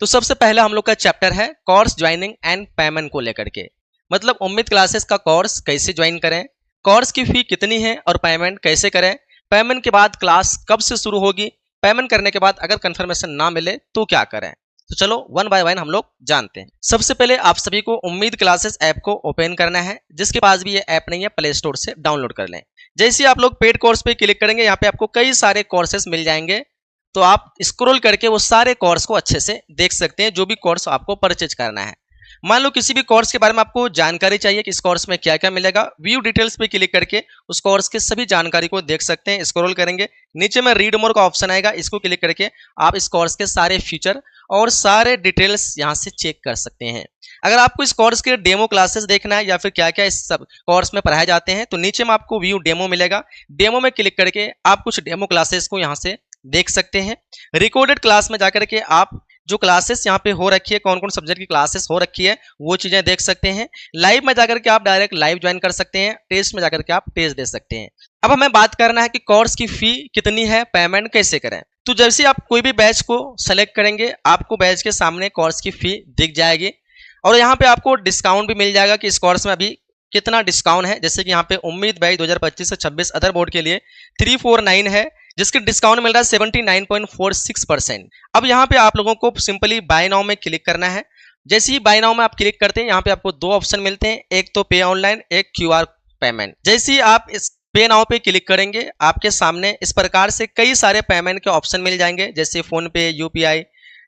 तो सबसे पहला हम लोग का चैप्टर है कोर्स ज्वाइनिंग एंड पेमेंट को लेकर के, मतलब उम्मीद क्लासेस का कोर्स कैसे ज्वाइन करें, कोर्स की फी कितनी है और पेमेंट कैसे करें, पेमेंट के बाद क्लास कब से शुरू होगी, पेमेंट करने के बाद अगर कंफर्मेशन ना मिले तो क्या करें। तो चलो वन बाय वन हम लोग जानते हैं। सबसे पहले आप सभी को उम्मीद क्लासेस ऐप को ओपन करना है। जिसके पास भी ये ऐप नहीं है प्ले स्टोर से डाउनलोड कर लें। जैसे आप लोग पेड कोर्स पे क्लिक करेंगे, यहाँ पे आपको कई सारे कोर्सेस मिल जाएंगे, तो आप स्क्रॉल करके वो सारे कोर्स को अच्छे से देख सकते हैं, जो भी कोर्स आपको परचेज करना है। मान लो किसी भी कोर्स के बारे में आपको जानकारी चाहिए कि इस कोर्स में क्या क्या मिलेगा, व्यू डिटेल्स पे क्लिक करके उस कोर्स के सभी जानकारी को देख सकते हैं। स्क्रॉल करेंगे, नीचे में रीड मोर का ऑप्शन आएगा, इसको क्लिक करके आप इस कोर्स के सारे फीचर और सारे डिटेल्स यहाँ से चेक कर सकते हैं। अगर आपको इस कोर्स के डेमो क्लासेस देखना है या फिर क्या क्या इस सब कोर्स में पढ़ाए जाते हैं, तो नीचे में आपको व्यू डेमो मिलेगा। डेमो में क्लिक करके आप कुछ डेमो क्लासेस को यहाँ से देख सकते हैं। रिकॉर्डेड क्लास में जाकर के आप जो क्लासेस यहाँ पे हो रखी है, कौन कौन सब्जेक्ट की क्लासेस हो रखी है, वो चीजें देख सकते हैं। लाइव में जाकर के आप डायरेक्ट लाइव ज्वाइन कर सकते हैं, टेस्ट में जाकर के आप टेस्ट दे सकते हैं। अब हमें बात करना है कि कोर्स की फी कितनी है, पेमेंट कैसे करें। तो जैसे आप कोई भी बैच को सेलेक्ट करेंगे, आपको बैच के सामने कोर्स की फी दिख जाएगी और यहाँ पे आपको डिस्काउंट भी मिल जाएगा कि इस कोर्स में अभी कितना डिस्काउंट है। जैसे कि यहाँ पे उम्मीद बैच 2025 से 26 अदर बोर्ड के लिए 349 है, जिसके डिस्काउंट मिल रहा है 79.46%। अब यहाँ पे आप लोगों को सिंपली बाय नाउ में क्लिक करना है। जैसे ही बाय नाउ में आप क्लिक करते हैं, यहाँ पे आपको दो ऑप्शन मिलते हैं, एक तो पे ऑनलाइन, एक क्यूआर पेमेंट। जैसे ही आप इस पे नाउ पे क्लिक करेंगे, आपके सामने इस प्रकार से कई सारे पेमेंट के ऑप्शन मिल जाएंगे, जैसे फोन पे, यूपीआई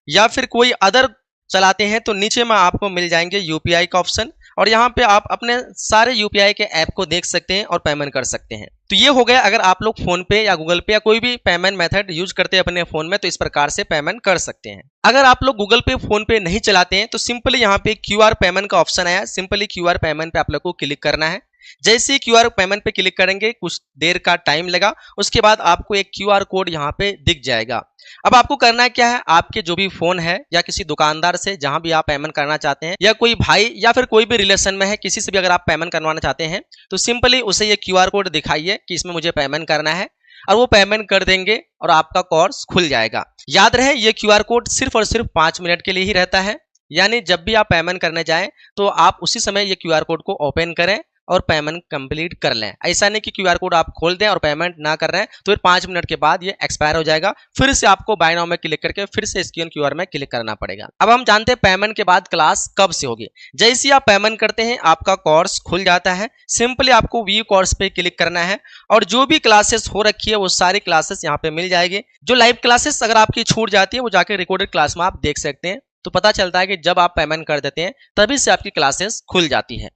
या फिर कोई अदर चलाते हैं तो नीचे में आपको मिल जाएंगे यूपीआई का ऑप्शन, और यहाँ पे आप अपने सारे यूपीआई के ऐप को देख सकते हैं और पेमेंट कर सकते हैं। तो ये हो गया अगर आप लोग फोन पे या गूगल पे या कोई भी पेमेंट मेथड यूज करते हैं अपने फोन में, तो इस प्रकार से पेमेंट कर सकते हैं। अगर आप लोग गूगल पे, फोन पे नहीं चलाते हैं, तो सिंपली यहाँ पे क्यूआर पेमेंट का ऑप्शन आया, सिंपली क्यूआर पेमेंट पे आप लोग को क्लिक करना है। जैसे ही क्यूआर पेमेंट पे क्लिक करेंगे, कुछ देर का टाइम लगा, उसके बाद आपको एक क्यूआर कोड यहाँ पे दिख जाएगा। अब आपको करना क्या है, आपके जो भी फोन है या किसी दुकानदार से जहां भी आप पेमेंट करना चाहते हैं, या कोई भाई या फिर कोई भी रिलेशन में है, किसी से भी अगर आप पेमेंट करवाना चाहते हैं, तो सिंपली उसे ये क्यूआर कोड दिखाइए कि इसमें मुझे पेमेंट करना है, और वो पेमेंट कर देंगे और आपका कोर्स खुल जाएगा। याद रहे ये क्यूआर कोड सिर्फ और सिर्फ 5 मिनट के लिए ही रहता है, यानी जब भी आप पेमेंट करने जाएं तो आप उसी समय ये क्यूआर कोड को ओपन करें और पेमेंट कंप्लीट कर लें। ऐसा नहीं कि क्यूआर कोड आप खोल दें और पेमेंट ना कर रहे हैं तो फिर 5 मिनट के बाद ये एक्सपायर हो जाएगा, फिर से आपको बाय नाउ में क्लिक करके फिर से स्कैन क्यूआर में क्लिक करना पड़ेगा। अब हम जानते हैं पेमेंट के बाद क्लास कब से होगी। जैसे ही आप पेमेंट करते हैं, आपका कोर्स खुल जाता है। सिंपली आपको व्यू कोर्स पे क्लिक करना है और जो भी क्लासेस हो रखी है वो सारी क्लासेस यहाँ पे मिल जाएगी। जो लाइव क्लासेस अगर आपकी छूट जाती है, वो जाके रिकॉर्डेड क्लास में आप देख सकते हैं। तो पता चलता है कि जब आप पेमेंट कर देते हैं तभी से आपकी क्लासेस खुल जाती है।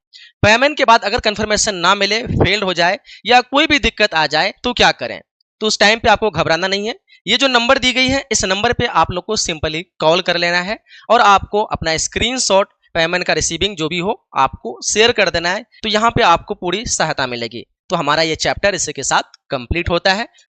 पेमेंट के बाद अगर कंफर्मेशन ना मिले, फेल हो जाए या कोई भी दिक्कत आ जाए तो क्या करें। तो उस टाइम पे आपको घबराना नहीं है। ये जो नंबर दी गई है, इस नंबर पे आप लोग को सिंपली कॉल कर लेना है और आपको अपना स्क्रीनशॉट पेमेंट का रिसीविंग जो भी हो आपको शेयर कर देना है। तो यहाँ पे आपको पूरी सहायता मिलेगी। तो हमारा ये चैप्टर इसी के साथ कंप्लीट होता है।